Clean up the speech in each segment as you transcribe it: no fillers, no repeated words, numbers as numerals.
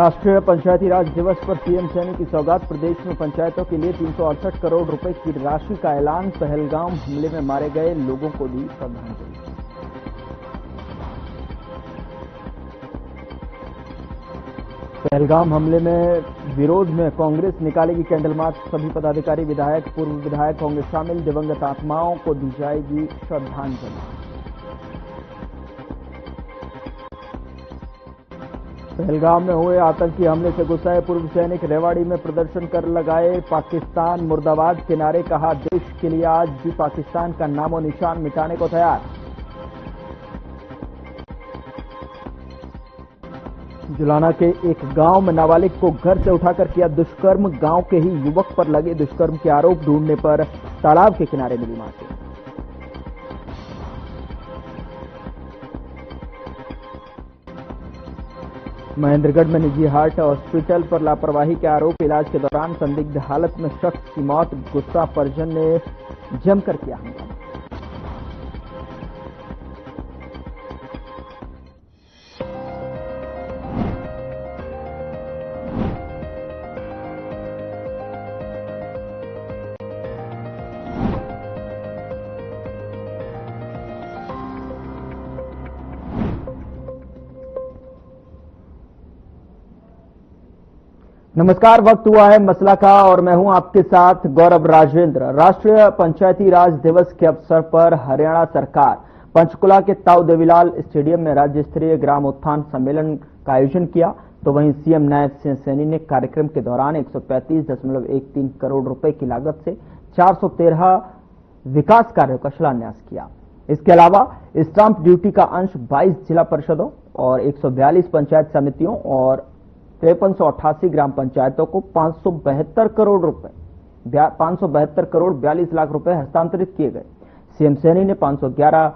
राष्ट्रीय पंचायती राज दिवस पर सीएम सैनी की सौगात। प्रदेश में पंचायतों के लिए 368 करोड़ रुपए की राशि का ऐलान। पहलगाम हमले में मारे गए लोगों को दी श्रद्धांजलि। पहलगाम हमले में विरोध में कांग्रेस निकालेगी कैंडल मार्च। सभी पदाधिकारी, विधायक, पूर्व विधायक होंगे शामिल। दिवंगत आत्माओं को दी जाएगी श्रद्धांजलि। पहलगाम में हुए आतंकी हमले से गुस्साए पूर्व सैनिक रेवाड़ी में प्रदर्शन कर लगाए पाकिस्तान मुर्दाबाद के नारे। कहा, देश के लिए आज भी पाकिस्तान का नामो निशान मिटाने को तैयार। जुलाना के एक गांव में नाबालिग को घर से उठाकर किया दुष्कर्म। गांव के ही युवक पर लगे दुष्कर्म के आरोप ढूंढने पर तालाब के किनारे मिली लाश। महेंद्रगढ़ में निजी हार्ट हॉस्पिटल पर लापरवाही के आरोप। इलाज के दौरान संदिग्ध हालत में शख्स की मौत। गुस्सा परिजन ने जमकर किया हंगामा। नमस्कार, वक्त हुआ है मसला का और मैं हूं आपके साथ गौरव राजेंद्र। राष्ट्रीय पंचायती राज दिवस के अवसर पर हरियाणा सरकार पंचकुला के ताऊ देवीलाल स्टेडियम में राज्य स्तरीय ग्राम उत्थान सम्मेलन का आयोजन किया। तो वहीं सीएम नायब सिंह सैनी ने कार्यक्रम के दौरान 135.13 करोड़ रुपए की लागत से 413 विकास कार्यों का शिलान्यास किया। इसके अलावा स्टाम्प ड्यूटी का अंश 22 जिला परिषदों और 142 पंचायत समितियों और 5388 ग्राम पंचायतों को 572 करोड़ 42 लाख रुपए हस्तांतरित किए गए। सीएम सैनी ने 511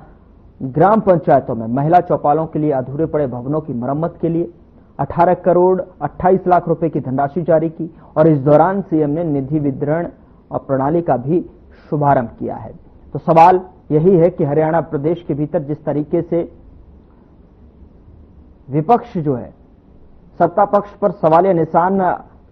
ग्राम पंचायतों में महिला चौपालों के लिए अधूरे पड़े भवनों की मरम्मत के लिए 18 करोड़ 28 लाख रुपए की धनराशि जारी की और इस दौरान सीएम ने निधि वितरण और प्रणाली का भी शुभारंभ किया है। तो सवाल यही है कि हरियाणा प्रदेश के भीतर जिस तरीके से विपक्ष जो है सत्ता पक्ष पर सवालिया निशान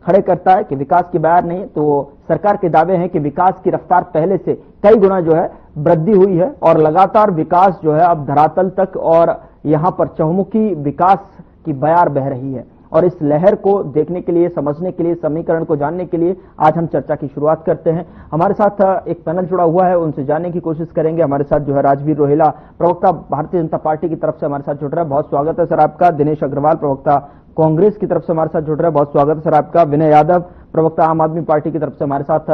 खड़े करता है कि विकास की बयार नहीं, तो सरकार के दावे हैं कि विकास की रफ्तार पहले से कई गुना जो है वृद्धि हुई है और लगातार विकास जो है अब धरातल तक और यहां पर चहुमुखी विकास की बयार बह रही है। और इस लहर को देखने के लिए, समझने के लिए, समीकरण को जानने के लिए आज हम चर्चा की शुरुआत करते हैं। हमारे साथ एक पैनल जुड़ा हुआ है, उनसे जानने की कोशिश करेंगे। हमारे साथ जो है राजवीर रोहिला, प्रवक्ता भारतीय जनता पार्टी की तरफ से हमारे साथ जुड़ रहे हैं, बहुत स्वागत है सर आपका। दिनेश अग्रवाल, प्रवक्ता कांग्रेस की तरफ से हमारे साथ जुड़ रहे हैं, बहुत स्वागत है सर आपका। विनय यादव, प्रवक्ता आम आदमी पार्टी की तरफ से हमारे साथ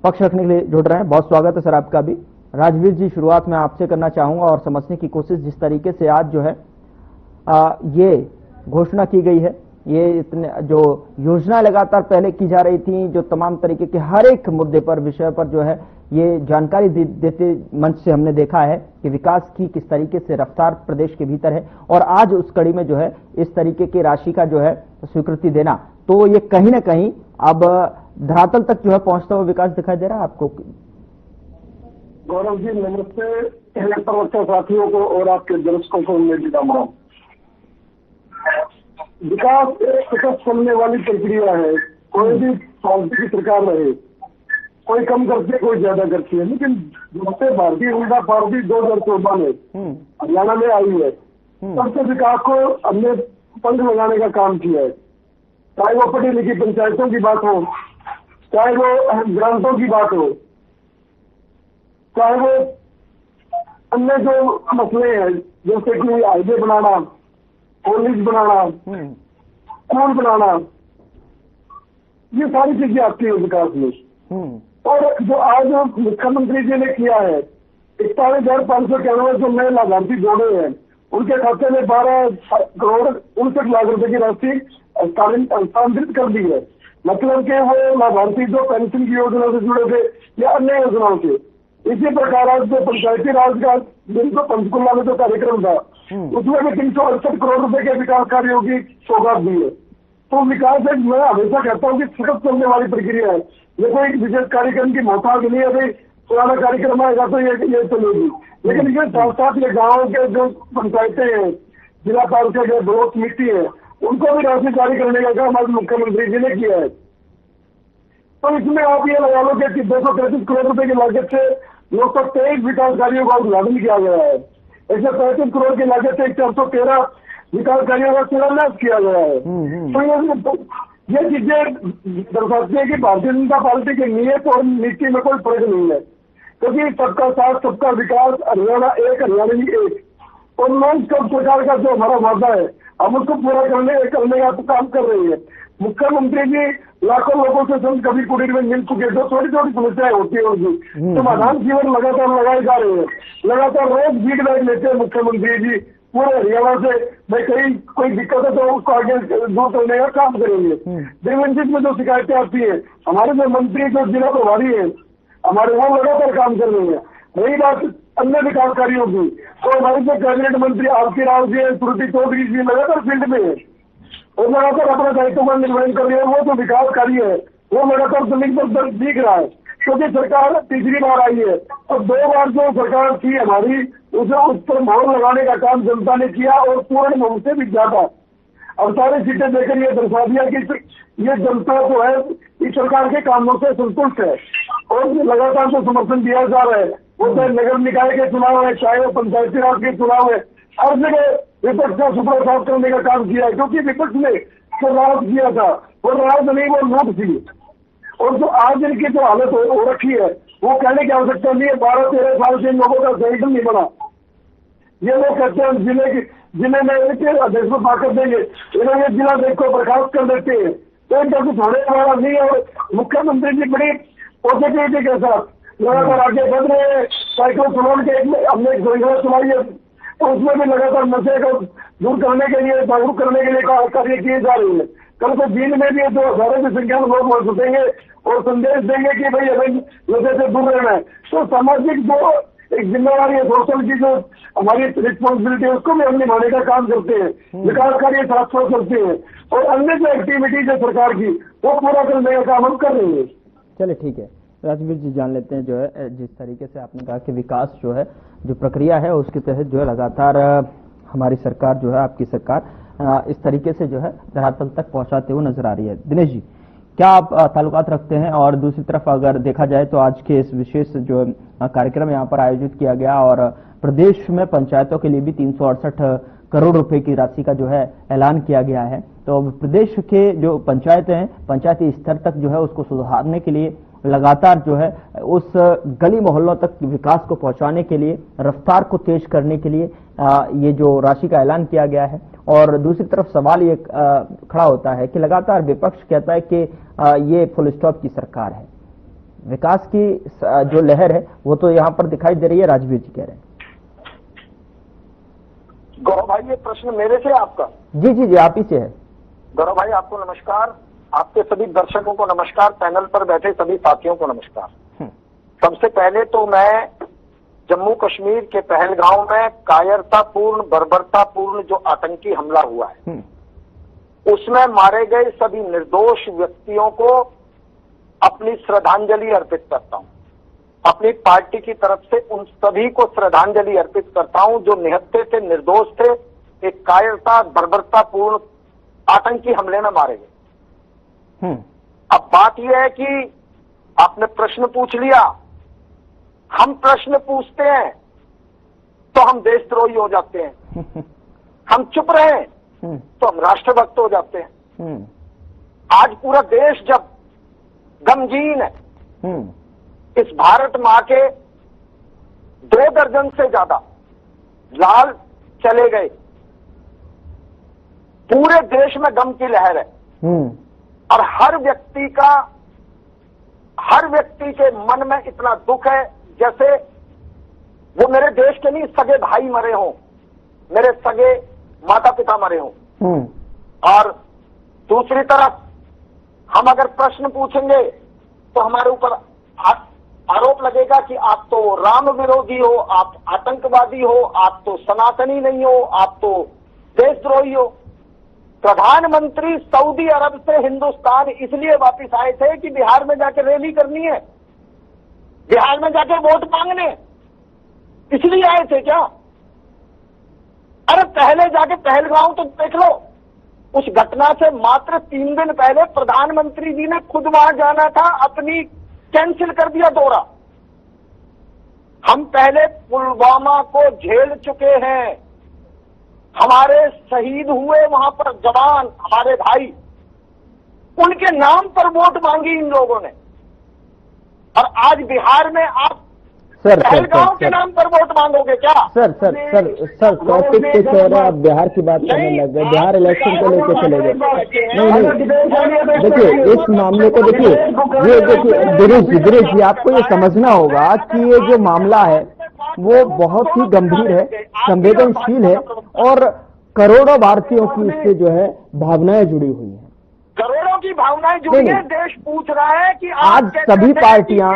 पक्ष रखने के लिए जुड़ रहे हैं, बहुत स्वागत है सर आपका भी। राजवीर जी, शुरुआत में आपसे करना चाहूंगा और समझने की कोशिश, जिस तरीके से आज जो है ये घोषणा की गई है, ये इतने जो योजना लगातार पहले की जा रही थी, जो तमाम तरीके के हर एक मुद्दे पर, विषय पर जो है ये जानकारी देते मंच से हमने देखा है कि विकास की किस तरीके से रफ्तार प्रदेश के भीतर है और आज उस कड़ी में जो है इस तरीके की राशि का जो है स्वीकृति देना, तो ये कहीं ना कहीं अब धरातल तक जो है पहुंचता हुआ विकास दिखाई दे रहा है आपको। गौरव जी नमस्ते, प्रवक्ता साथियों को और आपके दर्शकों को मेरी राम। विकास एक सतत चलने वाली प्रक्रिया है। कोई भी पार्टी की सरकार रहे, कोई कम करती है, कोई ज्यादा करती है, लेकिन जब से भारतीय जनता पार्टी 2014 में हरियाणा में आई है तब से विकास को हमने पंख लगाने का काम किया है। चाहे वो पढ़ी लिखी पंचायतों की बात हो, चाहे वो ग्रांटों की बात हो, चाहे वो अन्य जो मसले हैं जैसे कि हाईवे बनाना, कॉलेज बनाना, स्कूल बनाना, ये सारी चीजें आती है विकास में। और जो आज मुख्यमंत्री जी ने किया है, 41,591 जो नए लाभार्थी जोड़े हैं, उनके खाते में 12 करोड़ 59 लाख रुपए की राशि हस्तांतरित कर दी है। मतलब कि वो लाभार्थी जो पेंशन की योजना से जुड़े थे या अन्य योजनाओं से। इसी प्रकार आज जो पंचायती राज का जो पंचकुला में जो कार्यक्रम था, उसमें भी 368 करोड़ रुपए के विकास कार्यों की सौगात दी है। तो विकास एक, मैं हमेशा कहता हूँ कि सतत चलने वाली प्रक्रिया है। ये कोई विशेष कार्यक्रम की मोहताज नहीं है, भाई पुराना कार्यक्रम आएगा तो ये चलेगी, लेकिन ये साथ साथ ये गाँव के जो पंचायतें हैं, जिला परिषद है, ब्लॉक समिति है, उनको भी राशि जारी करने का काम आज मुख्यमंत्री जी ने किया है। तो इसमें आप ये लगा लो कि 233 करोड़ रुपए की लागत से 923 विकास कार्यों का उद्घाटन किया गया है। 135 करोड़ की लागत से 413 विकास कार्यों का शिलान्यास किया गया है। तो ये चीजें दर्शाती है कि भारतीय जनता पार्टी की नीयत और नीति में कोई फर्क नहीं है, क्योंकि सबका साथ सबका विकास, हरियाणा एक हरियाणवी एक, और नॉन स्टॉप सरकार का जो हमारा वादा है हम उसको पूरा करने का तो काम कर रही है। मुख्यमंत्री जी लाखों लोगों से संत कभी कुटीर में मिल चुके, जो छोटी छोटी समस्याएं होती है उनकी समाधान जीवन लगातार लगाए जा रहे हैं। लगातार रोज फीडबैक लेते हैं मुख्यमंत्री जी पूरे हरियाणा से, भाई कहीं कोई दिक्कत है तो उसको आगे दूर करने का काम करेंगे। डिविजन में जो शिकायतें आती है, हमारे जो मंत्री जो जिला प्रभारी है हमारे, वो लगातार काम कर रहे हैं। रही बात अन्य विकास कार्यों की, तो हमारे जो कैबिनेट मंत्री आरती राव जी है, श्रुति चौधरी जी लगातार फील्ड में है और लगातार अपना दायित्व का निर्वहन कर रहे हैं। वो जो विकास कार्य है वो लगातार जमीन पर दिख रहा है, क्योंकि सरकार तीसरी बार आई है और 2 बार जो सरकार थी हमारी उसे उस पर मोहर लगाने का काम जनता ने किया और पूर्ण बहुमत से भी ज्यादा। अब सारी सीटें देकर ये दर्शा दिया कि ये जनता जो है इस सरकार के कामों से संतुष्ट है और लगातार जो समर्थन दिया जा रहा है, वो चाहे नगर निकाय के चुनाव है, चाहे वो पंचायती राज के चुनाव है, हर जगह विपक्ष का सुपड़ा साफ करने का काम किया है। क्योंकि विपक्ष ने जो राज किया था वो राज नहीं, वो लूट थी। और जो आज इनकी जो हालत हो रखी है वो कहने की आवश्यकता नहीं है। 12-13 साल से इन लोगों का संगठन नहीं बना। ये लोग कहते हैं जिले में अध्यक्ष को ताकत देंगे, इन्होंने जिला अध्यक्ष को बर्खास्त कर देते हैं, तो इनका कुछ होने वाला नहीं है। और मुख्यमंत्री जी बड़ी पॉजिटिविटी के साथ लगातार आगे बढ़ रहे हैं। साइक्लोथॉन के हमने एक योजना चलाई है, तो उसमें भी लगातार नशे को दूर करने के लिए, जागरूक करने के लिए कार्य किए जा रहे हैं। कल को दिन में भी जो हजारों की संख्या में लोग मौजूद देंगे और संदेश देंगे कि भाई हमें नशे से दूर रहना है। तो सामाजिक जो एक जिम्मेवारी है, सोशल की जो हमारी रिस्पॉन्सिबिलिटी है, उसको भी हम निभाने का काम करते हैं। विकास कार्य साथ साथ करते हैं और अन्य जो एक्टिविटीज है सरकार की वो पूरा करने का काम हम कर रहे हैं। चलिए ठीक है, राजवीर जी जान लेते हैं जो है जिस तरीके से आपने कहा कि विकास जो है जो प्रक्रिया है उसके तहत जो है लगातार हमारी सरकार जो है, आपकी सरकार इस तरीके से जो है धरातल तक पहुंचाते हुए नजर आ रही है। दिनेश जी, क्या आप ताल्लुकात रखते हैं? और दूसरी तरफ अगर देखा जाए तो आज के इस विशेष जो कार्यक्रम यहाँ पर आयोजित किया गया और प्रदेश में पंचायतों के लिए भी 368 करोड़ रुपए की राशि का जो है ऐलान किया गया है, तो प्रदेश के जो पंचायतें हैं, पंचायती स्तर तक जो है उसको सुधारने के लिए लगातार जो है उस गली मोहल्लों तक विकास को पहुंचाने के लिए, रफ्तार को तेज करने के लिए ये जो राशि का ऐलान किया गया है। और दूसरी तरफ सवाल ये खड़ा होता है कि लगातार विपक्ष कहता है कि ये फुल स्टॉप की सरकार है, विकास की जो लहर है वो तो यहाँ पर दिखाई दे रही है। राजवीर जी कह रहे हैं। गौरव भाई, ये प्रश्न मेरे से आपका? जी जी जी, आप ही से है। गौरव भाई आपको नमस्कार, आपके सभी दर्शकों को नमस्कार, पैनल पर बैठे सभी साथियों को नमस्कार। सबसे पहले तो मैं जम्मू कश्मीर के पहलगांव में कायरतापूर्ण, बर्बरतापूर्ण जो आतंकी हमला हुआ है उसमें मारे गए सभी निर्दोष व्यक्तियों को अपनी श्रद्धांजलि अर्पित करता हूं। अपनी पार्टी की तरफ से उन सभी को श्रद्धांजलि अर्पित करता हूं जो निहत्थे थे, निर्दोष थे, एक कायरता बर्बरतापूर्ण आतंकी हमले में मारे गए। अब बात यह है कि आपने प्रश्न पूछ लिया, हम प्रश्न पूछते हैं तो हम देशद्रोही हो जाते हैं, हम चुप रहे तो हम राष्ट्रभक्त हो जाते हैं। आज पूरा देश जब गमगीन है, इस भारत मां के 2 दर्जन से ज्यादा लाल चले गए, पूरे देश में गम की लहर है और हर व्यक्ति के मन में इतना दुख है जैसे वो मेरे देश के नहीं सगे भाई मरे हों, मेरे सगे माता पिता मरे हों। और दूसरी तरफ हम अगर प्रश्न पूछेंगे तो हमारे ऊपर आरोप लगेगा कि आप तो राम विरोधी हो, आप आतंकवादी हो, आप तो सनातनी नहीं हो, आप तो देशद्रोही हो। प्रधानमंत्री सऊदी अरब से हिंदुस्तान इसलिए वापस आए थे कि बिहार में जाकर रैली करनी है, बिहार में जाकर वोट मांगने, इसलिए आए थे क्या? अरे पहले जाके पहलगांव तो देख लो, उस घटना से मात्र 3 दिन पहले प्रधानमंत्री जी ने खुद वहां जाना था, अपनी कैंसिल कर दिया दौरा। हम पहले पुलवामा को झेल चुके हैं, हमारे शहीद हुए वहां पर जवान, हमारे भाई, उनके नाम पर वोट मांगी इन लोगों ने। और आज बिहार में आप पहलगांव के नाम पर वोट मांगोगे क्या? सर टॉपिक कुछ और है, आप बिहार की बात करने लग गए, बिहार इलेक्शन को लेकर चले गए। नहीं, देखिए इस मामले को देखिए, ये देखिए दिनेश जी आपको ये समझना होगा कि ये जो मामला है वो बहुत ही गंभीर है, संवेदनशील है और करोड़ों भारतीयों की इससे जो है भावनाएं जुड़ी हुई हैं। करोड़ों की भावनाएं जुड़ी है। देश पूछ रहा है कि आज सभी पार्टियां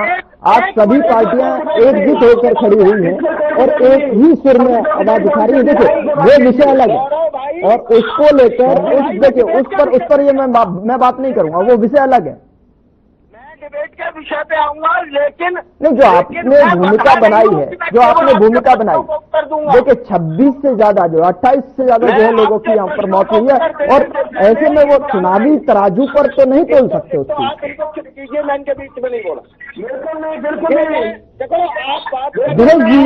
एकजुट होकर खड़ी हुई हैं और एक ही सुर में आवाज उठा रही है। देखिए वो विषय अलग है और उसको लेकर उस पर ये मैं बात नहीं करूंगा, वो विषय अलग है। डिबेट के विषय पे आऊंगा, लेकिन नहीं, जो आपने भूमिका बनाई है, देखिए 26 से ज्यादा 28 से ज्यादा जो है लोगों की यहाँ पर मौत हुई है और ऐसे में वो चुनावी तराजू पर तो नहीं तोल सकते उसको। आप इनको कीजिए, मैं इनके बीच में नहीं बोला। बिल्कुल नहीं। देखो आप दिनेश जी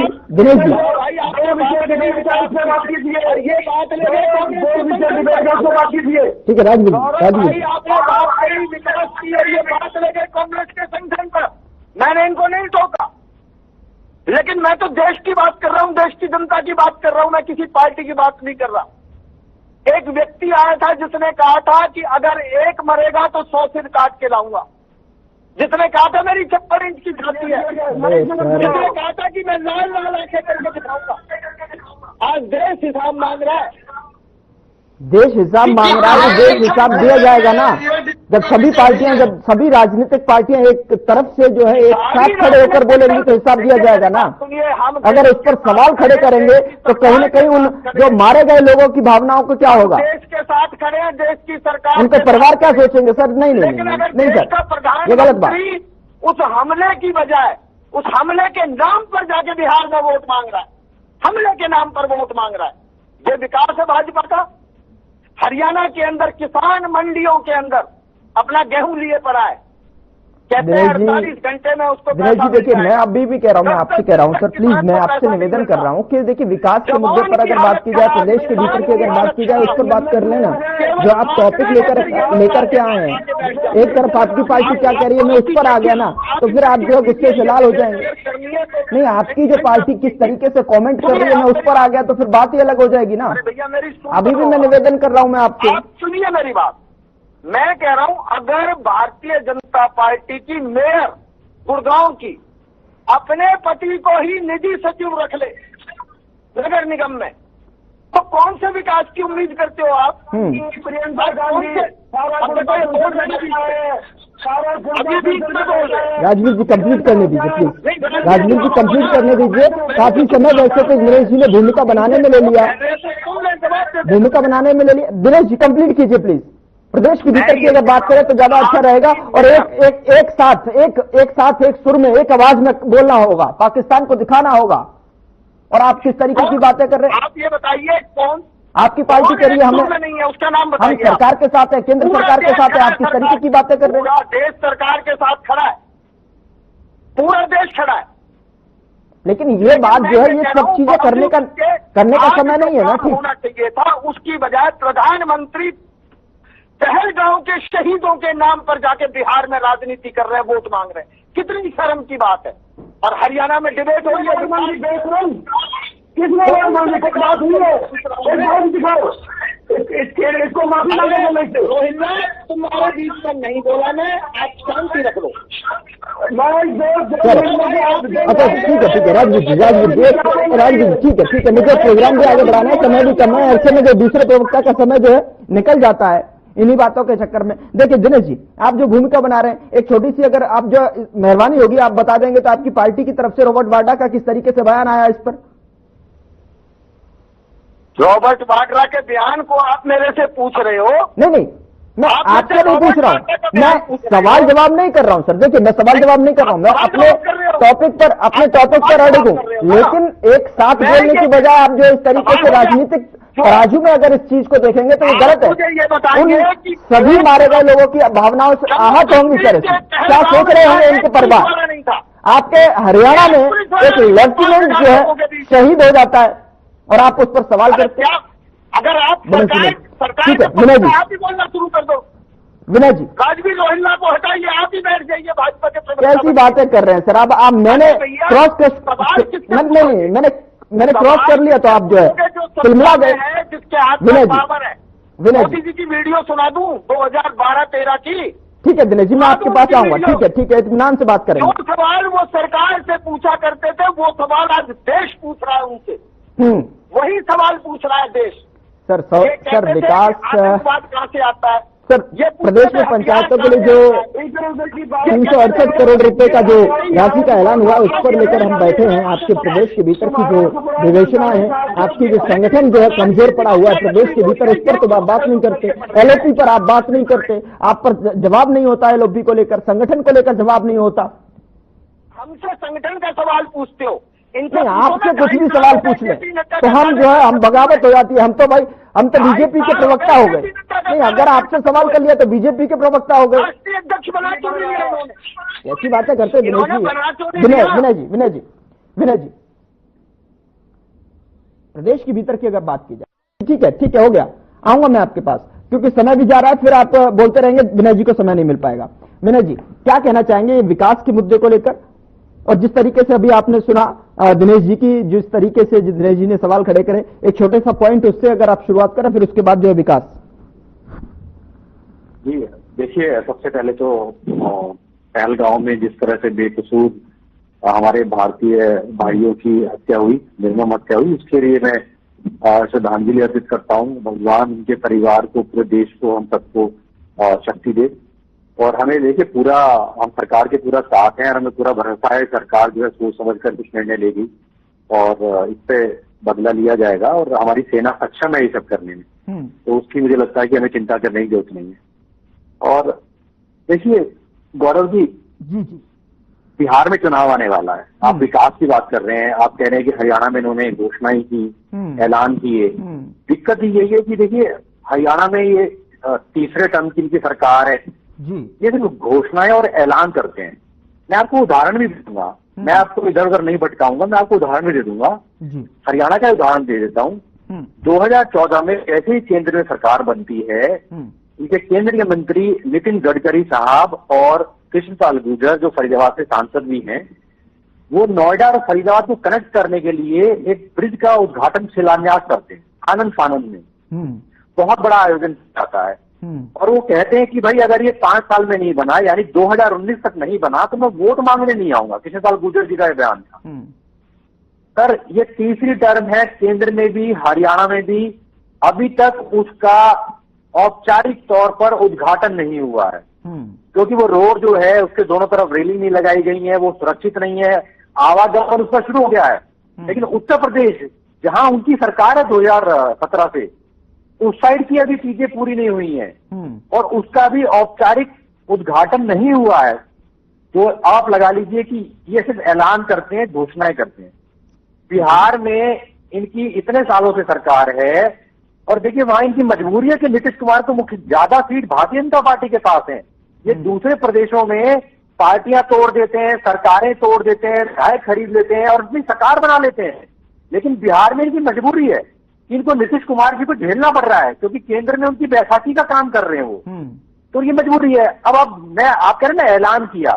भाई आपने बात कीजिए, ये बात कीजिए। ठीक है राजवीर आपने बात करी विकास की और ये बात लेके कांग्रेस के संगठन पर, मैंने इनको नहीं टोका, लेकिन मैं तो देश की बात कर रहा हूं, देश की जनता की बात कर रहा हूं, मैं किसी पार्टी की बात नहीं कर रहा। एक व्यक्ति आया था जिसने कहा था कि अगर एक मरेगा तो 100 सिर काट के लाऊंगा, जिसने कहा था मेरी 56 इंच की छाती है, जिसने कहा था कि मैं लाल लाल आंखें करके दिखाऊंगा। आज देश हिसाब मांग रहा है, देश हिसाब मांग रहा है, देश हिसाब दिया जाएगा ना जब सभी राजनीतिक पार्टियां एक तरफ से जो है एक साथ खड़े होकर बोलेंगी तो हिसाब दिया जाएगा ना। अगर उस पर सवाल खड़े करेंगे तो कहीं न कहीं उन जो मारे गए लोगों की भावनाओं को क्या होगा? देश के साथ खड़े हैं, देश की सरकार, उनके परिवार क्या सोचेंगे? सर नहीं सर, ये गलत बात। उस हमले की बजाय उस हमले के नाम पर जाके बिहार में वोट मांग रहा है, हमले के नाम पर वोट मांग रहा है। ये विकास है भाजपा का। हरियाणा के अंदर किसान मंडियों के अंदर अपना गेहूं लिए पड़ा है, कहते हैं 48 घंटे में उसको। दिनेश जी देखिए, मैं अभी भी कह रहा हूं, मैं आपसे कह रहा हूं सर, प्लीज मैं आपसे निवेदन कर रहा हूं कि देखिए विकास के मुद्दे पर अगर बात की जाए, प्रदेश के भीतर की अगर बात की जाए, उस पर बात कर लेना। जो आप टॉपिक लेकर के आए हैं, एक तरफ आपकी पार्टी क्या कह रही है, मैं उस पर आ गया ना, तो फिर आप जो गुस्से से लाल हो जाएंगे। नहीं, आपकी जो पार्टी किस तरीके से कॉमेंट कर रही है, मैं उस पर आ गया तो फिर बात ही अलग हो जाएगी ना। अभी भी मैं निवेदन कर रहा हूं, मैं आपसे। सुनिए मेरी बात, मैं कह रहा हूं अगर भारतीय जनता पार्टी की मेयर गुड़गांव की अपने पति को ही निजी सचिव रख ले नगर निगम में, तो कौन से विकास की उम्मीद करते हो आप? प्रियंका गांधी राजवीर जी कंप्लीट करने दीजिए प्लीज, राजवीर जी कंप्लीट करने दीजिए। काफी समय वैसे तो दिनेश जी ने भूमिका बनाने में ले लिया, दिनेश जी कंप्लीट कीजिए प्लीज। प्रदेश के भीतर की अगर बात करें तो ज्यादा अच्छा रहेगा और एक साथ एक सुर में एक आवाज में बोलना होगा, पाकिस्तान को दिखाना होगा। और आप किस तरीके की बातें कर रहे हैं? आप ये बताइए कौन आपकी पार्टी कह रही है हमें नहीं है, उसका नाम बताइए। हम सरकार के साथ है, केंद्र सरकार के साथ है, आप किस तरीके की बातें कर रहे हैं? पूरा देश सरकार के साथ खड़ा है, पूरा देश खड़ा है। लेकिन ये बात जो है, ये सब चीजें करने का समय नहीं है ना। ठीक होना चाहिए था, उसकी बजाय प्रधानमंत्री पहलगांव के शहीदों के नाम पर जाके बिहार में राजनीति कर रहे हैं, वोट मांग रहे हैं। कितनी शर्म की बात है। और हरियाणा में डिबेट हो रही है, बात हुई है, इसको माफी मांगे। तुम्हारे बीच में नहीं बोला मैं, आप शांति रख लो। अच्छा ठीक है राजवीर जी ठीक है, मुझे प्रोग्राम भी आगे बढ़ाना है, समय भी कम है। ऐसे में जो दूसरे प्रवक्ता का समय जो है निकल जाता है इन्हीं बातों के चक्कर में। देखिए दिनेश जी, आप जो भूमिका बना रहे हैं, एक छोटी सी अगर आप जो मेहरबानी होगी आप बता देंगे तो आपकी पार्टी की तरफ से रॉबर्ट वाड्रा का किस तरीके से बयान आया इस पर? रॉबर्ट वाड्रा के बयान को आप मेरे से पूछ रहे हो? नहीं, मैं आपसे नहीं पूछ रहा हूं, मैं सवाल जवाब नहीं कर रहा हूं सर। देखिए मैं सवाल जवाब नहीं कर रहा हूं, मैं अपने टॉपिक पर अड़िग हूं, लेकिन एक साथ बोलने की बजाय आप जो इस तरीके से राजनीतिक तराजू में अगर इस चीज को देखेंगे तो ये गलत है। मुझे ये बताइए कि सभी मारे गए लोगों की भावनाओं से आहत होंगी सर। क्या सोच रहे होंगे इनके परिवार? नहीं था। आपके हरियाणा में एक लेफ्टिनेंट जो है शहीद हो जाता है और आप उस पर सवाल करते हैं। अगर आप सरकार ठीक है विनय जी, आप ही बोलना शुरू कर दो। विनय जी राजवीर लोहिला को हटाइए, आप ही बैठ जाइए भाजपा के प्रवक्ता कैसी बातें कर रहे हैं सर आप? मैंने मैंने क्रॉस कर लिया तो आप जो है फिल्मला गए। जिसके हाथ में पावर है। मोदी जी की वीडियो सुना दूं 2012-13 की? ठीक है दिनेश जी, मैं आपके पास आऊंगा। ठीक है इत्मीनान से बात करेंगे। जो सवाल वो सरकार से पूछा करते थे वो सवाल आज देश पूछ रहा है उनसे। वही सवाल पूछ रहा है देश। सर विकास कहाँ से आता है सर? प्रदेश में पंचायतों के लिए जो 368 करोड़ रुपए का जो राशि का ऐलान हुआ उस पर लेकर हम बैठे हैं। आपके प्रदेश के भीतर की जो विवेचना है, आपकी जो संगठन जो है कमजोर पड़ा हुआ है प्रदेश के भीतर, इस पर तो आप बात नहीं करते। एलओपी पर आप बात नहीं करते, आप पर जवाब नहीं होता। एलओपी को लेकर, संगठन को लेकर जवाब नहीं होता। हमसे संगठन का सवाल पूछते हो, नहीं आपसे कुछ भी सवाल पूछ ले तो हम जो है हम बगावत हो जाती है। हम तो भाई हम तो बीजेपी के प्रवक्ता हो गए। नहीं अगर आपसे सवाल कर लिया तो बीजेपी के प्रवक्ता हो गए। अध्यक्ष बना क्यों नहीं लिया उन्होंने? ऐसी बातें करते हैं विनय जी। प्रदेश के भीतर की अगर बात की जाए, ठीक है हो गया, आऊंगा मैं आपके पास क्योंकि समय भी जा रहा है, फिर आप बोलते रहेंगे, विनय जी को समय नहीं मिल पाएगा। विनय जी क्या कहना चाहेंगे विकास के मुद्दे को लेकर? और जिस तरीके से अभी आपने सुना दिनेश जी की, जिस तरीके से दिनेश जी ने सवाल खड़े करे, एक छोटे सा पॉइंट उससे अगर आप शुरुआत करें, फिर उसके बाद जो है विकास। जी देखिए, सबसे पहले तो पहलगांव में जिस तरह से बेकसूर हमारे भारतीय भाइयों की हत्या हुई, निर्मम हत्या हुई, उसके लिए मैं श्रद्धांजलि अर्पित करता हूँ। भगवान उनके परिवार को, पूरे देश को, हम सबको शक्ति दे। और हमें देखिए पूरा हम सरकार के पूरा साथ हैं और हमें पूरा भरोसा है सरकार जो है सोच समझकर कुछ निर्णय लेगी और इस पे बदला लिया जाएगा और हमारी सेना सक्षम है ये सब करने में। तो उसकी मुझे लगता है कि हमें चिंता करने की जरूरत नहीं है। और देखिए गौरव जी, बिहार में चुनाव आने वाला है। आप विकास की बात कर रहे हैं, आप कह रहे हैं कि हरियाणा में इन्होंने घोषणाएं की, ऐलान किए। दिक्कत यही है कि देखिए हरियाणा में ये तीसरे टर्म की इनकी सरकार है, ये सिर्फ घोषणाएं और ऐलान करते हैं। मैं आपको उदाहरण भी दूंगा, मैं आपको इधर उधर नहीं भटकाऊंगा, मैं आपको उदाहरण भी दे दूंगा। हरियाणा का उदाहरण दे देता हूँ। 2014 में ऐसे ही केंद्र में सरकार बनती है, इनके केंद्रीय मंत्री नितिन गडकरी साहब और कृष्णपाल गुर्जर जो फरीदाबाद से सांसद भी हैं, वो नोएडा और फरीदाबाद को कनेक्ट करने के लिए एक ब्रिज का उद्घाटन शिलान्यास करते हैं आनंद फानंद में। बहुत बड़ा आयोजन जाता है और वो कहते हैं कि भाई अगर ये 5 साल में नहीं बना, यानी 2019 तक नहीं बना, तो मैं वोट मांगने नहीं आऊंगा। कृष्णपाल गुर्जर जी का यह बयान था। सर ये तीसरी टर्म है, केंद्र में भी हरियाणा में भी, अभी तक उसका औपचारिक तौर पर उद्घाटन नहीं हुआ है क्योंकि वो रोड जो है उसके दोनों तरफ रेलिंग नहीं लगाई गई है, वो सुरक्षित नहीं है, आवागमन उसका शुरू हो गया है। लेकिन उत्तर प्रदेश जहां उनकी सरकार है 2017 से, उस साइड की अभी चीजें पूरी नहीं हुई हैं और उसका भी औपचारिक उद्घाटन नहीं हुआ है। तो आप लगा लीजिए कि ये सिर्फ ऐलान करते हैं, घोषणाएं करते हैं। बिहार में इनकी इतने सालों से सरकार है और देखिए वहां इनकी मजबूरी है कि नीतीश कुमार को मुख्य ज्यादा सीट भारतीय जनता पार्टी के पास है। ये दूसरे प्रदेशों में पार्टियां तोड़ देते हैं, सरकारें तोड़ देते हैं, विधायक खरीद लेते हैं और अपनी सरकार बना लेते हैं। लेकिन बिहार में इनकी मजबूरी है, इनको नीतीश कुमार जी को झेलना पड़ रहा है क्योंकि केंद्र में उनकी बैसाखी का काम कर रहे हैं वो। तो ये मजबूरी है। अब आप कह रहे हैं ना ऐलान किया,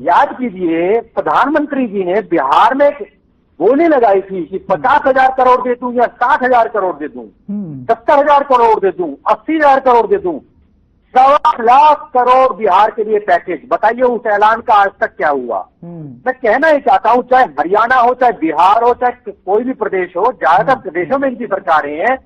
याद कीजिए प्रधानमंत्री जी ने बिहार में बोली लगाई थी कि 50,000 करोड़ दे दूं या 60,000 करोड़ दे दूं, 70,000 करोड़ दे दूं, 80,000 करोड़ दे दूं, 1.25 लाख करोड़ बिहार के लिए पैकेज। बताइए उस ऐलान का आज तक क्या हुआ? मैं कहना ही चाहता हूं, चाहे हरियाणा हो, चाहे बिहार हो, चाहे कोई भी प्रदेश हो, ज्यादातर प्रदेशों में इनकी सरकारें हैं,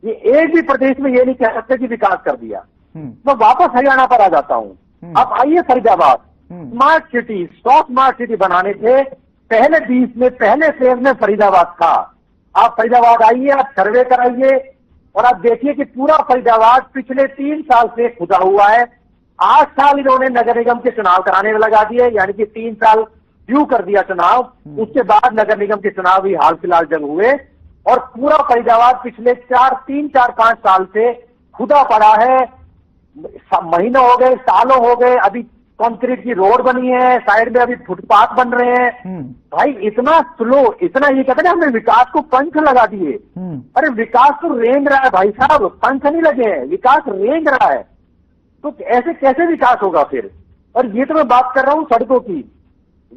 ये एक भी प्रदेश में ये नहीं कह सकते कि विकास कर दिया। मैं वापस हरियाणा पर आ जाता हूं। अब आइए Faridabad, smart city, 100 smart city बनाने थे, पहले 20 में पहले फेज में फरीदाबाद था। आप फरीदाबाद आइए, आप सर्वे कराइए और आप देखिए कि पूरा फरीदाबाद पिछले 3 साल से खुदा हुआ है। 8 साल इन्होंने नगर निगम के चुनाव कराने में लगा दिए, यानी कि 3 साल ड्यू कर दिया चुनाव। उसके बाद नगर निगम के चुनाव भी हाल फिलहाल जब हुए और पूरा फरीदाबाद पिछले 3-4-5 साल से खुदा पड़ा है। महीनों हो गए, सालों हो गए, अभी कंक्रीट की रोड बनी है, साइड में अभी फुटपाथ बन रहे हैं। भाई इतना स्लो, इतना ये कहते हैं हमने विकास को पंख लगा दिए। अरे विकास तो रेंग रहा है भाई साहब, पंख नहीं लगे हैं, विकास रेंग रहा है। तो ऐसे कैसे विकास होगा फिर? और ये तो मैं बात कर रहा हूं सड़कों की।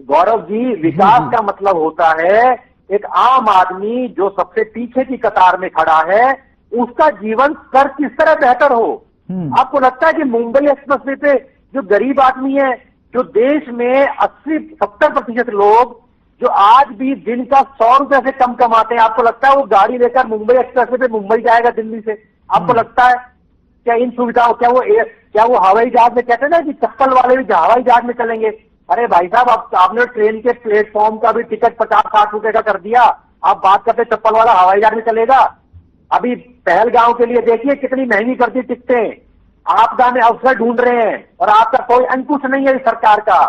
गौरव जी, विकास का मतलब होता है एक आम आदमी जो सबसे पीछे की कतार में खड़ा है, उसका जीवन स्तर किस तरह बेहतर हो। आपको लगता है कि मुंबई एक्सप्रेसवे पे जो गरीब आदमी है, जो देश में 80-70% लोग जो आज भी दिन का 100 रुपए से कम कमाते हैं, आपको लगता है वो गाड़ी लेकर मुंबई एक्सप्रेसवे पे मुंबई जाएगा दिल्ली से? आपको लगता है क्या इन सुविधाओं, क्या वो हवाई जहाज में, कहते हैं ना कि चप्पल वाले भी हवाई जहाज में चलेंगे? अरे भाई साहब, आपने ट्रेन के प्लेटफॉर्म का भी टिकट 50-60 रुपए का कर दिया, आप बात करते चप्पल वाला हवाई जहाज में चलेगा? अभी पहलगांव के लिए देखिए कितनी महंगी कर दी टिकटें। आपदा में अवसर ढूंढ रहे हैं और आपका कोई अंकुश नहीं है इस सरकार का।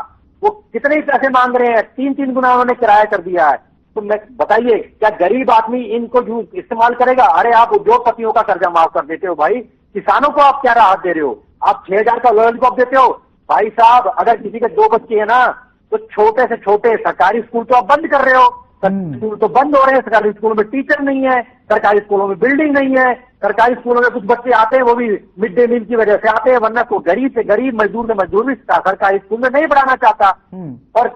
वो कितने ही पैसे मांग रहे हैं, 3-3 गुना उन्होंने किराया कर दिया है। तो मैं बताइए, क्या गरीब आदमी इनको जो इस्तेमाल करेगा? अरे आप उद्योगपतियों का कर्जा माफ कर देते हो भाई, किसानों को आप क्या राहत दे रहे हो? आप 6,000 का लॉलीपॉप देते हो। भाई साहब, अगर किसी के 2 बच्चे हैं ना, तो छोटे से छोटे सरकारी स्कूल तो आप बंद कर रहे हो। स्कूल तो बंद हो रहे हैं, सरकारी स्कूलों में टीचर नहीं है, सरकारी स्कूलों में बिल्डिंग नहीं है, सरकारी स्कूलों में कुछ बच्चे आते हैं वो भी मिड डे मील की वजह से आते हैं, वरना तो गरीब से गरीब, मजदूर से मजदूर भी सरकारी स्कूल में नहीं पढ़ाना चाहता। और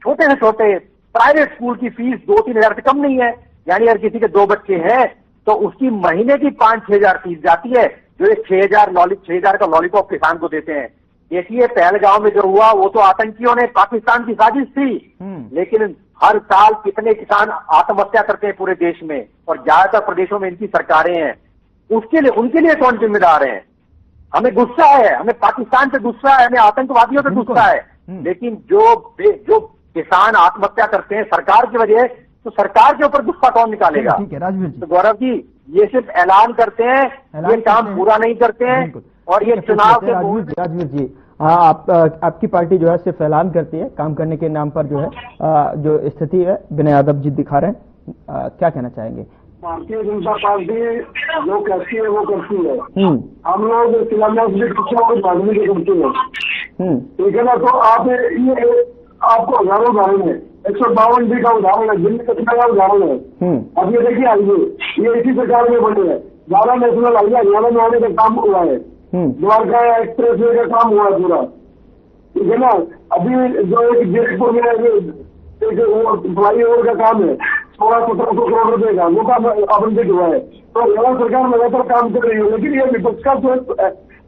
छोटे से छोटे प्राइवेट स्कूल की फीस 2-3 हजार से कम नहीं है। यानी अगर किसी के 2 बच्चे हैं तो उसकी महीने की 5-6 हजार फीस जाती है, जो ये 6,000 का लॉलीपॉप किसान को देते हैं। देखिए पहलगांव में जो हुआ वो तो आतंकियों ने, पाकिस्तान की साजिश थी, लेकिन हर साल कितने किसान आत्महत्या करते हैं पूरे देश में, और ज्यादातर प्रदेशों में इनकी सरकारें हैं। उसके लिए, उनके लिए कौन जिम्मेदार है? हमें गुस्सा है, हमें पाकिस्तान पे गुस्सा है, हमें आतंकवादियों पे गुस्सा है, लेकिन जो किसान आत्महत्या करते हैं सरकार की वजह, तो सरकार के ऊपर गुस्सा कौन निकालेगा? ठीक है राजवीर जी। तो गौरव जी, ये सिर्फ ऐलान करते हैं, ये काम पूरा नहीं करते हैं, और ये चुनाव के राजवीर जी, आपकी पार्टी जो है सिर्फ ऐलान करती है, काम करने के नाम पर जो है जो स्थिति है विनय यादव जी दिखा रहे हैं, क्या कहना चाहेंगे? भारतीय जनता पार्टी जो कहती है वो करती है। हम लोग शिलान्यास भी करते हैं और मांगने के करते हैं, ठीक है ना? तो आप ये आपको हजारों उदाहरण है, 152 का उदाहरण है, दिल्ली कचरा का उदाहरण है। अब ये देखिए हाईवे, ये इसी सरकार में बने हैं। ज्यादा नेशनल हाईवे हरियाणा में आने का काम हुआ है, द्वारका एक्सप्रेस वे का काम हुआ है पूरा, ठीक है ना? अभी जो एक जयपुर में एक फ्लाईओवर का काम है 1600-1700 करोड़ रुपए का, वो काम आवंटित हुआ है। तो हरियाणा सरकार लगातार काम कर रही है, लेकिन ये विपक्ष का जो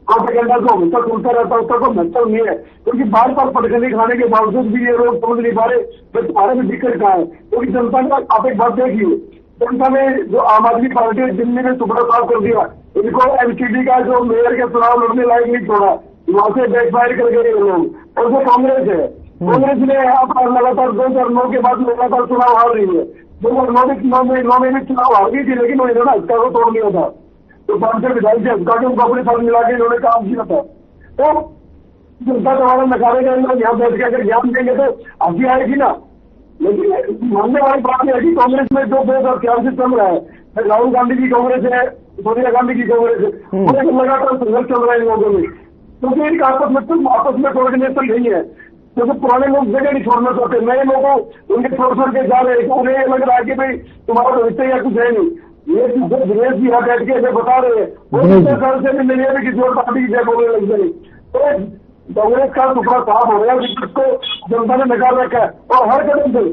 प्रोपेगेंडा जो हमेशा सुनता रहता है उसका कोई मतलब नहीं है, क्योंकि बार बार पटखनी खाने के बावजूद भी ये लोग समझ नहीं पा रहे कि तुम्हारे में दिक्कत कहाँ है। क्योंकि जनता ने, आप एक बात देखिए, जनता ने जो आम आदमी पार्टी दिल्ली में सुपड़ा साफ कर दिया, इनको एमसीडी का जो मेयर के चुनाव लड़ने लायक नहीं छोड़ा, वहां से बैकफायर कर गए लोग। और जो कांग्रेस है, कांग्रेस ने लगातार 2009 के बाद लगातार चुनाव हार रही है। 2009 में चुनाव हार गई थी, लेकिन इन्होंने हत्या को तोड़ लिया था। तो 500 विधायक से हत्या के उनको अपने साथ मिला के इन्होंने काम किया था। तो जनता द्वारा नकारेगा, यहाँ बैठ के अगर ज्ञान देंगे तो हंसी आएगी ना। लेकिन मानने वाली बात है कि कांग्रेस में जो 2004 से चल रहा है, राहुल गांधी की कांग्रेस है, सोनिया गांधी की कांग्रेस है, उन्हें लगातार संघर्ष चल रहा है इन लोगों में, क्योंकि इनका आपस में कोऑर्डिनेशन नहीं है। क्योंकि पुराने लोग जगह नहीं छोड़ना चाहते, नए लोगों उनके छोड़ के जा रहे हैं, उन्हें ये लग रहा है कि भाई तुम्हारा भविष्य या कुछ है नहीं। ये जो दिनेश जी यहाँ बैठ के बता रहे हैं, वो साल से भी नहीं है कि जो पार्टी की जय बोलने लग जाए। तो कांग्रेस का टुकड़ा साफ हो गया, जिसको जनता ने नकार रखा है, और हर कदम से।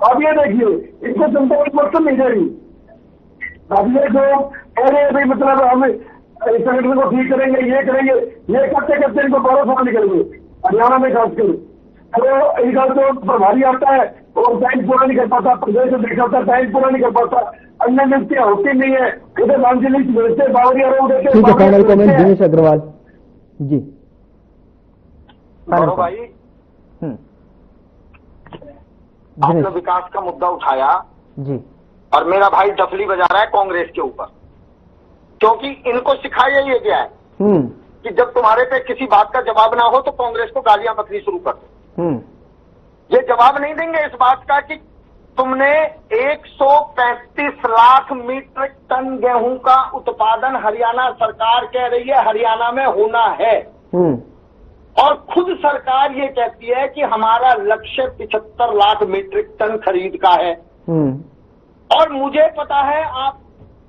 अब ये देखिए, इनको जनता को समर्थन नहीं दे रही। अब ये जो कह रहे हैं भाई मतलब हम इस संगठन को ठीक करेंगे, ये करेंगे, ये करते करते इनको 12 साल निकल गए हरियाणा में खासकर। तो इनका जो प्रभारी आता है वो टाइम पूरा नहीं कर पाता, प्रदेश में देखा था टाइम पूरा नहीं कर पाता, अन्य नियुक्तियां होती नहीं है, उधर मानसी लिस्ट भेजते बावरिया रोड देते। ठीक है, फाइनल कमेंट दिनेश अग्रवाल जी। भाई आपने विकास का मुद्दा उठाया जी, और मेरा भाई डफली बजा रहा है कांग्रेस के ऊपर, क्योंकि इनको सिखाया ये गया है कि जब तुम्हारे पे किसी बात का जवाब ना हो तो कांग्रेस को गालियां बकनी शुरू कर दो। ये जवाब नहीं देंगे इस बात का कि तुमने 135 लाख मीट्रिक टन गेहूं का उत्पादन हरियाणा सरकार कह रही है हरियाणा में होना है, और खुद सरकार ये कहती है कि हमारा लक्ष्य 75 लाख मीट्रिक टन खरीद का है। और मुझे पता है आप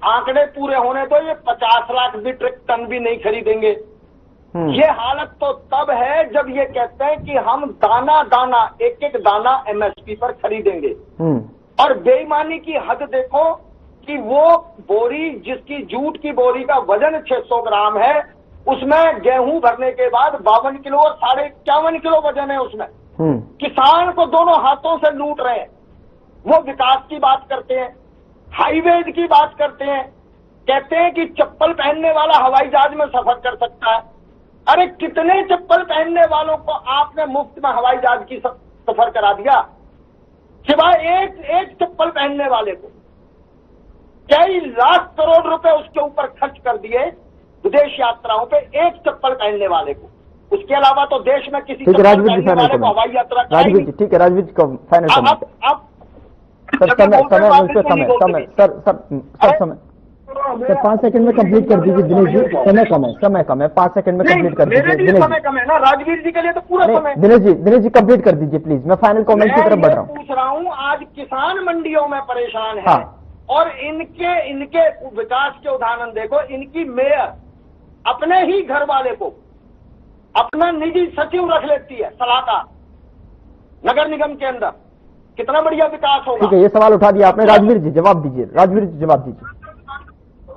आंकड़े पूरे होने तो ये 50 लाख मीट्रिक टन भी नहीं खरीदेंगे। ये हालत तो तब है जब ये कहते हैं कि हम दाना दाना एक एक दाना एमएसपी पर खरीदेंगे। और बेईमानी की हद देखो कि वो बोरी जिसकी जूट की बोरी का वजन 600 ग्राम है, उसमें गेहूं भरने के बाद 52 किलो और 51 किलो वजन है उसमें। किसान को दोनों हाथों से लूट रहे हैं। वो विकास की बात करते हैं, हाईवेज की बात करते हैं, कहते हैं कि चप्पल पहनने वाला हवाई जहाज में सफर कर सकता है। अरे कितने चप्पल पहनने वालों को आपने मुफ्त में हवाई जहाज की सफर करा दिया? सिवाय एक चप्पल पहनने वाले को कई लाख करोड़ रुपए उसके ऊपर खर्च कर दिए विदेश यात्राओं पे, एक चप्पल पहनने वाले को। उसके अलावा तो देश में किसी चप्पल पहनने वाले को हवाई यात्रा कराएगी। ठीक है राजवीर जी का फाइनल कमेंट। अब सर समय 5 सेकंड में कंप्लीट कर दीजिए दिनेश जी, समय कम है 5 सेकंड में कंप्लीट कर दीजिए। मेरे लिए समय कम है ना, राजवीर जी के लिए तो पूरा समय। दिनेश जी कंप्लीट कर दीजिए प्लीज, मैं फाइनल कमेंट की तरफ बढ़ रहा हूँ। पूछ रहा हूँ, आज किसान मंडियों में परेशान है। हाँ। और इनके विकास के उदाहरण देखो। इनकी मेयर अपने ही घर वाले को अपना निजी सचिव रख लेती है, सलाहकार, नगर निगम के अंदर। कितना बढ़िया विकास होगा। ठीक है, ये सवाल उठा दिया आपने। राजवीर जी जवाब दीजिए, राजवीर जी जवाब दीजिए।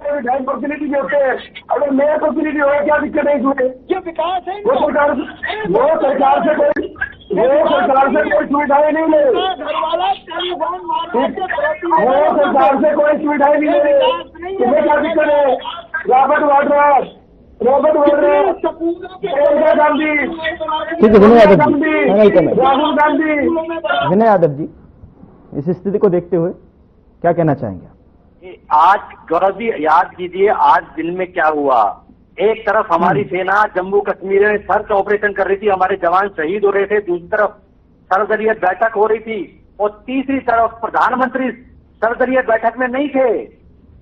प्रतिनिधि होते हैं, अगर मेयर प्रतिनिधि हो क्या दिक्कत है इसमें? ये विकास है। वो सरकार से कोई सुविधाएं नहीं ले, घर वाला वो सरकार से कोई सुविधाएं नहीं ले। तुम्हें क्या दिक्कत है? रॉबर्ट वाड्रा, प्रियंका गांधी, ठीक है विनय यादव जी, राहुल गांधी। विनय यादव जी, इस स्थिति को देखते हुए क्या कहना चाहेंगे? आज गौरव जी याद कीजिए आज दिन में क्या हुआ। एक तरफ हमारी सेना जम्मू कश्मीर में सर्च ऑपरेशन कर रही थी, हमारे जवान शहीद हो रहे थे, दूसरी तरफ सर्वदलीय बैठक हो रही थी, और तीसरी तरफ प्रधानमंत्री सर्वदलीय बैठक में नहीं थे,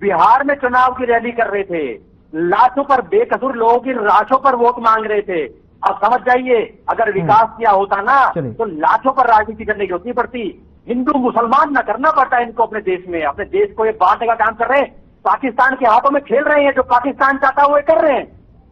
बिहार में चुनाव की रैली कर रहे थे, लाशों पर बेकसूर लोगों की लाशों पर वोट मांग रहे थे। अब समझ जाइए, अगर विकास किया होता ना तो लाशों पर राजनीति करने की होती पड़ती। हिंदू मुसलमान न करना पड़ता इनको अपने देश में। अपने देश को ये बांटने का काम कर रहे हैं, पाकिस्तान के हाथों में खेल रहे हैं। जो पाकिस्तान चाहता है वो कर रहे हैं।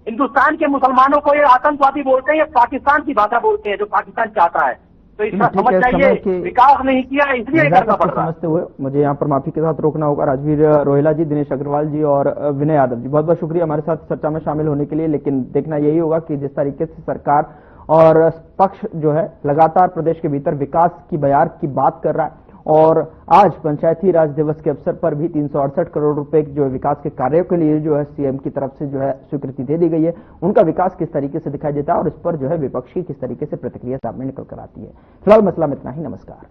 हिंदुस्तान के मुसलमानों को ये आतंकवादी बोलते हैं, ये पाकिस्तान की भाषा बोलते हैं जो पाकिस्तान चाहता है। तो इसका समझ जाइए, विकास नहीं किया इसलिए करना पड़ रहा है। समझते हुए मुझे यहाँ पर माफी के साथ रोकना होगा। राजवीर रोहिला जी, दिनेश अग्रवाल जी और विनय यादव जी, बहुत बहुत शुक्रिया हमारे साथ चर्चा में शामिल होने के लिए। लेकिन देखना यही होगा कि जिस तरीके से सरकार और पक्ष जो है लगातार प्रदेश के भीतर विकास की बयार की बात कर रहा है, और आज पंचायती राज दिवस के अवसर पर भी 368 करोड़ रुपए जो है विकास के कार्यों के लिए जो है सीएम की तरफ से जो है स्वीकृति दे दी गई है, उनका विकास किस तरीके से दिखाई देता है और इस पर जो है विपक्ष की किस तरीके से प्रतिक्रिया सामने निकल कर आती है। फिलहाल मसला में इतना ही। नमस्कार।